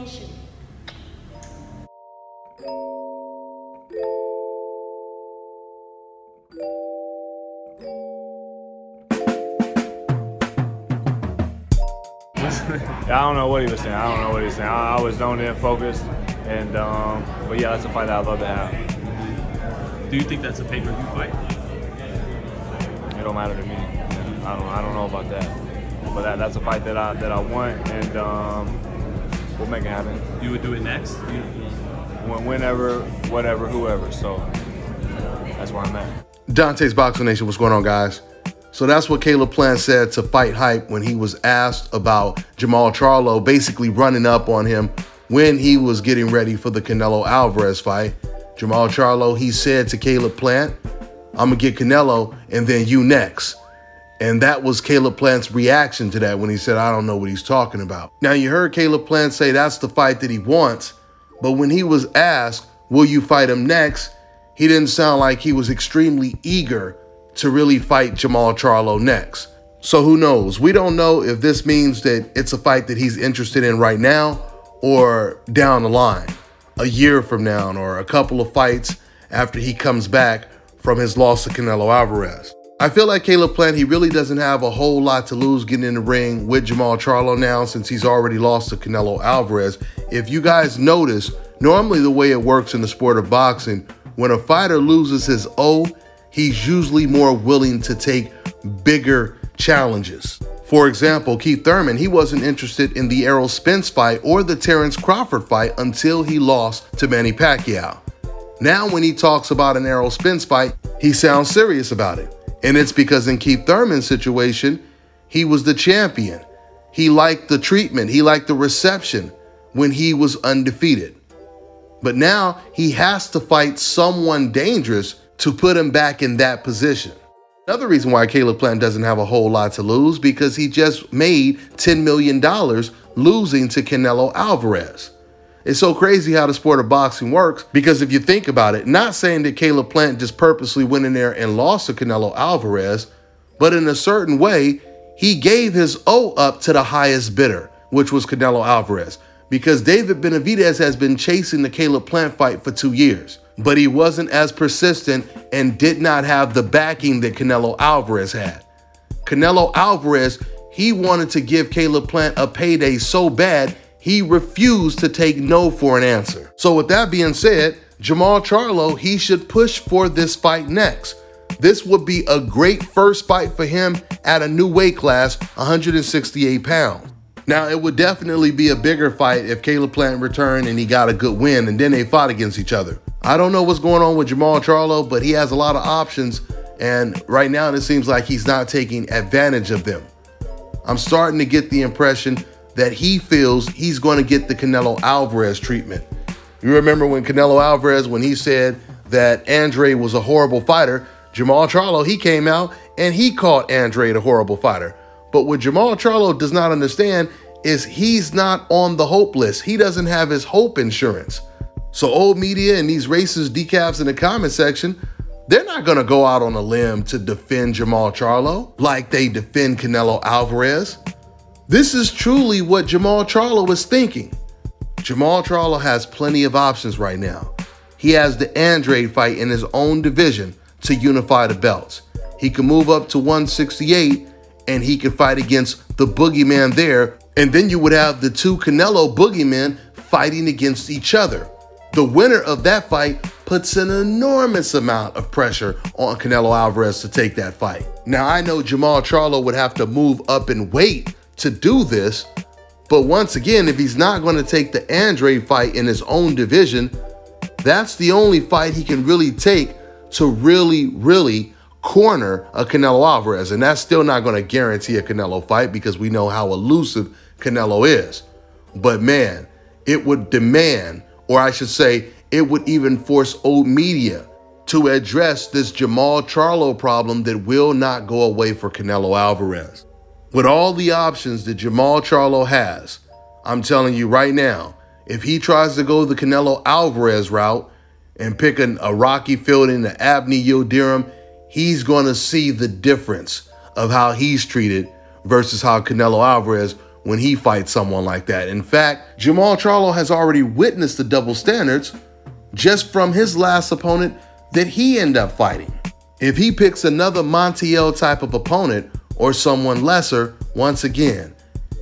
Nation. I don't know what he was saying. I was zoned in, focused, and but yeah, that's a fight that I'd love to have. Do you think that's a pay-per-view fight? It don't matter to me. I don't know about that, but that's a fight that I want, and we'll make it happen. You would do it next? Whenever, whatever, whoever. So that's where I'm at. Dontaesboxingnation, what's going on, guys? So that's what Caleb Plant said to Fight Hype when he was asked about Jermall Charlo basically running up on him when he was getting ready for the Canelo Alvarez fight. Jermall Charlo, he said to Caleb Plant, "I'm going to get Canelo and then you next." And that was Caleb Plant's reaction to that when he said, "I don't know what he's talking about." Now, you heard Caleb Plant say that's the fight that he wants, but when he was asked, "Will you fight him next?" he didn't sound like he was extremely eager to really fight Jermall Charlo next. So who knows? We don't know if this means that it's a fight that he's interested in right now or down the line, a year from now, or a couple of fights after he comes back from his loss to Canelo Alvarez. I feel like Caleb Plant, he really doesn't have a whole lot to lose getting in the ring with Jermall Charlo now since he's already lost to Canelo Alvarez. If you guys notice, normally the way it works in the sport of boxing, when a fighter loses his O, he's usually more willing to take bigger challenges. For example, Keith Thurman, he wasn't interested in the Errol Spence fight or the Terrence Crawford fight until he lost to Manny Pacquiao. Now when he talks about an Errol Spence fight, he sounds serious about it. And it's because in Keith Thurman's situation, he was the champion. He liked the treatment. He liked the reception when he was undefeated. But now he has to fight someone dangerous to put him back in that position. Another reason why Caleb Plant doesn't have a whole lot to lose, because he just made $10 million losing to Canelo Alvarez. It's so crazy how the sport of boxing works, because if you think about it, not saying that Caleb Plant just purposely went in there and lost to Canelo Alvarez, but in a certain way, he gave his O up to the highest bidder, which was Canelo Alvarez, because David Benavidez has been chasing the Caleb Plant fight for 2 years. But he wasn't as persistent and did not have the backing that Canelo Alvarez had. Canelo Alvarez, he wanted to give Caleb Plant a payday so bad, he refused to take no for an answer. So with that being said, Jermall Charlo, he should push for this fight next. This would be a great first fight for him at a new weight class, 168 pounds. Now, it would definitely be a bigger fight if Caleb Plant returned and he got a good win and then they fought against each other. I don't know what's going on with Jermall Charlo, but he has a lot of options, and right now it seems like he's not taking advantage of them. I'm starting to get the impression that he feels he's going to get the Canelo Alvarez treatment. You remember when Canelo Alvarez, when he said that Andrade was a horrible fighter, Jermall Charlo, he came out and he called Andrade a horrible fighter. But what Jermall Charlo does not understand is he's not on the hope list. He doesn't have his hope insurance. So old media and these racist decafs in the comment section, they're not going to go out on a limb to defend Jermall Charlo like they defend Canelo Alvarez. This is truly what Jermall Charlo is thinking. Jermall Charlo has plenty of options right now. He has the Andrade fight in his own division to unify the belts. He can move up to 168 and he can fight against the boogeyman there. And then you would have the two Canelo boogeymen fighting against each other. The winner of that fight puts an enormous amount of pressure on Canelo Alvarez to take that fight. Now, I know Jermall Charlo would have to move up in weight to do this, but once again, if he's not going to take the Andrade fight in his own division, that's the only fight he can really take to really corner a Canelo Alvarez, and that's still not going to guarantee a Canelo fight because we know how elusive Canelo is. But man, it would demand, or I should say, it would even force old media to address this Jermall Charlo problem that will not go away for Canelo Alvarez. With all the options that Jermall Charlo has, I'm telling you right now, if he tries to go the Canelo Alvarez route and pick a Rocky Fielding, an Abney Yildirim, he's going to see the difference of how he's treated versus how Canelo Alvarez when he fights someone like that. In fact, Jermall Charlo has already witnessed the double standards just from his last opponent that he ended up fighting. If he picks another Montiel type of opponent or someone lesser, once again,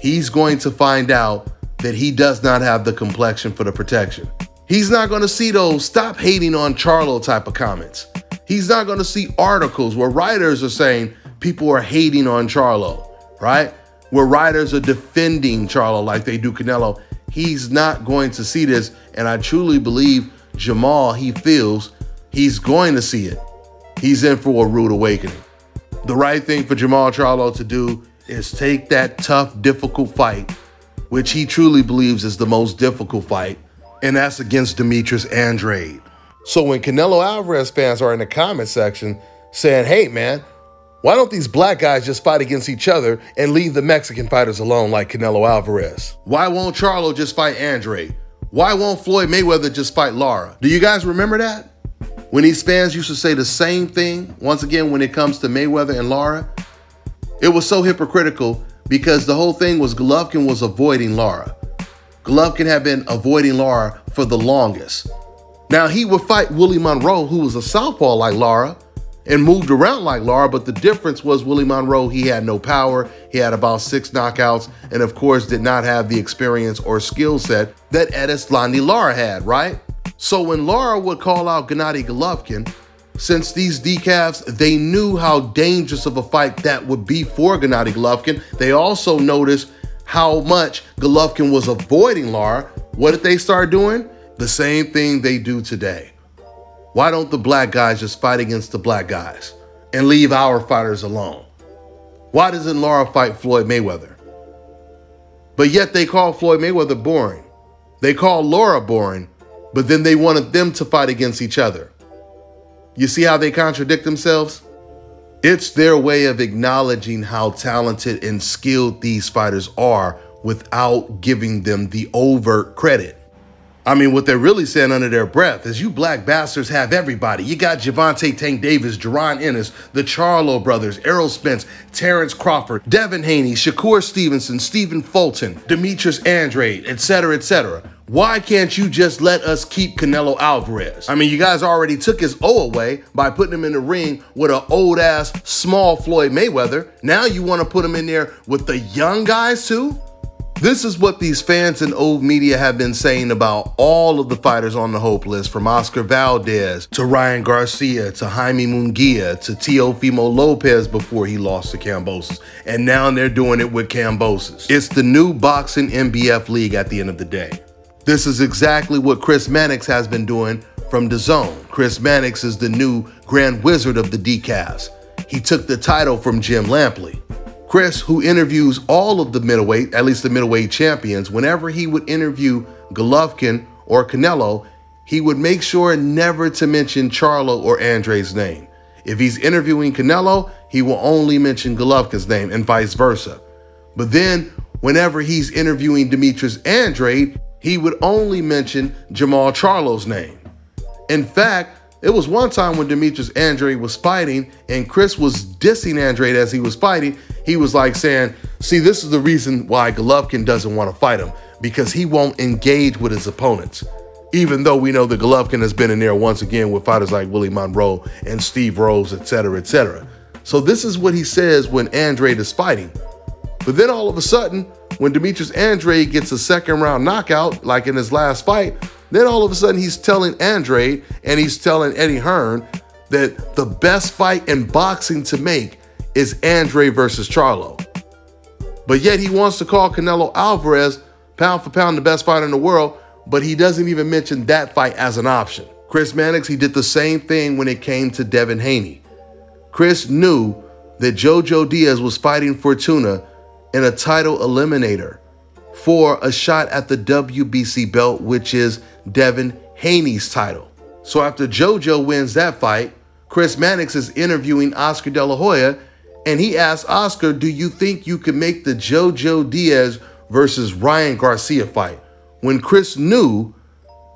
he's going to find out that he does not have the complexion for the protection. He's not going to see those "stop hating on Charlo" type of comments. He's not going to see articles where writers are saying people are hating on Charlo, right? Where writers are defending Charlo like they do Canelo. He's not going to see this, and I truly believe Jermall, he feels he's going to see it. He's in for a rude awakening. The right thing for Jermall Charlo to do is take that tough, difficult fight, which he truly believes is the most difficult fight, and that's against Demetrius Andrade. So when Canelo Alvarez fans are in the comment section saying, hey man, why don't these black guys just fight against each other and leave the Mexican fighters alone like Canelo Alvarez? Why won't Charlo just fight Andrade? Why won't Floyd Mayweather just fight Lara? Do you guys remember that? When these fans used to say the same thing, once again, when it comes to Mayweather and Lara, it was so hypocritical because the whole thing was Golovkin was avoiding Lara. Golovkin had been avoiding Lara for the longest. Now, he would fight Willie Monroe, who was a southpaw like Lara and moved around like Lara, but the difference was Willie Monroe, he had no power, he had about 6 knockouts, and of course did not have the experience or skill set that Erislandy Lara had, right? So when Lara would call out Gennady Golovkin, since these decafs, they knew how dangerous of a fight that would be for Gennady Golovkin. They also noticed how much Golovkin was avoiding Lara. What did they start doing? The same thing they do today. Why don't the black guys just fight against the black guys and leave our fighters alone? Why doesn't Lara fight Floyd Mayweather? But yet they call Floyd Mayweather boring. They call Lara boring, but then they wanted them to fight against each other. You see how they contradict themselves? It's their way of acknowledging how talented and skilled these fighters are without giving them the overt credit. I mean, what they're really saying under their breath is, you black bastards have everybody. You got Gervonta Tank Davis, Jerron Ennis, the Charlo brothers, Errol Spence, Terrence Crawford, Devin Haney, Shakur Stevenson, Stephen Fulton, Demetrius Andrade, etc., etc. Why can't you just let us keep Canelo Alvarez? I mean, you guys already took his O away by putting him in the ring with an old-ass, small Floyd Mayweather. Now you want to put him in there with the young guys too? This is what these fans and old media have been saying about all of the fighters on the Hope list, from Oscar Valdez to Ryan Garcia to Jaime Munguia to Teofimo Lopez before he lost to Kambosos. And now they're doing it with Kambosos. It's the new boxing MBF league at the end of the day. This is exactly what Chris Mannix has been doing from DAZN. Chris Mannix is the new Grand Wizard of the decafs. He took the title from Jim Lampley. Chris, who interviews all of the middleweight, at least the middleweight champions, whenever he would interview Golovkin or Canelo, he would make sure never to mention Charlo or Andrade's name. If he's interviewing Canelo, he will only mention Golovkin's name and vice versa. But then whenever he's interviewing Demetrius Andrade, he would only mention Jermall Charlo's name. In fact, it was one time when Demetrius Andrade was fighting and Chris was dissing Andrade as he was fighting. He was like saying, see, this is the reason why Golovkin doesn't want to fight him, because he won't engage with his opponents. Even though we know that Golovkin has been in there once again with fighters like Willie Monroe and Steve Rose, etc., etc. So this is what he says when Andrade is fighting. But then all of a sudden, when Demetrius Andrade gets a second round knockout, like in his last fight, then all of a sudden he's telling Andrade and he's telling Eddie Hearn that the best fight in boxing to make is Andrade versus Charlo. But yet he wants to call Canelo Alvarez pound for pound the best fighter in the world, but he doesn't even mention that fight as an option. Chris Mannix, he did the same thing when it came to Devin Haney. Chris knew that Jojo Diaz was fighting Fortuna in a title eliminator for a shot at the WBC belt, which is Devin Haney's title. So after Jojo wins that fight, Chris Mannix is interviewing Oscar De La Hoya, and he asks Oscar, do you think you could make the Jojo Diaz versus Ryan Garcia fight? When Chris knew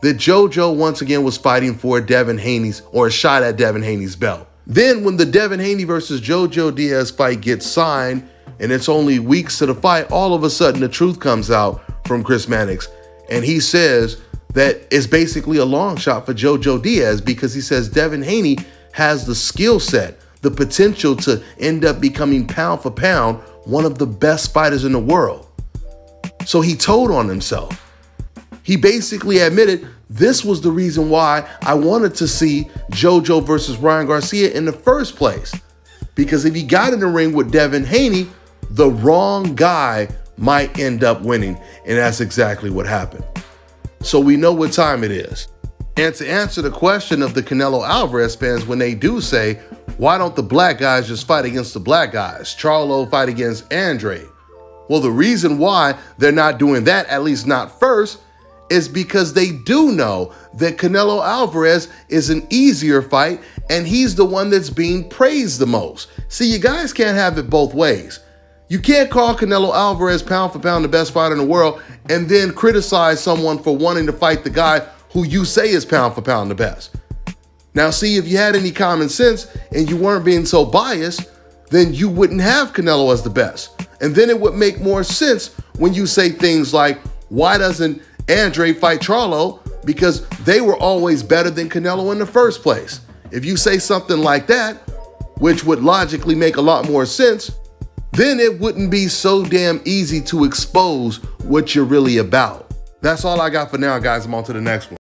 that Jojo once again was fighting for Devin Haney's, or a shot at Devin Haney's belt. Then when the Devin Haney versus Jojo Diaz fight gets signed, and it's only weeks to the fight, all of a sudden the truth comes out from Chris Mannix. And he says that it's basically a long shot for Jojo Diaz because he says Devin Haney has the skill set, the potential to end up becoming pound for pound one of the best fighters in the world. So he told on himself. He basically admitted this was the reason why I wanted to see Jojo versus Ryan Garcia in the first place. Because if he got in the ring with Devin Haney, the wrong guy might end up winning. And that's exactly what happened. So we know what time it is. And to answer the question of the Canelo Alvarez fans when they do say, why don't the black guys just fight against the black guys? Charlo fight against Andrade. Well, the reason why they're not doing that, at least not first, is because they do know that Canelo Alvarez is an easier fight and he's the one that's being praised the most. See, you guys can't have it both ways. You can't call Canelo Alvarez pound for pound the best fighter in the world and then criticize someone for wanting to fight the guy who you say is pound for pound the best. Now, see, if you had any common sense and you weren't being so biased, then you wouldn't have Canelo as the best. And then it would make more sense when you say things like, why doesn't Andrade fight Charlo? Because they were always better than Canelo in the first place. If you say something like that, which would logically make a lot more sense, then it wouldn't be so damn easy to expose what you're really about. That's all I got for now, guys. I'm on to the next one.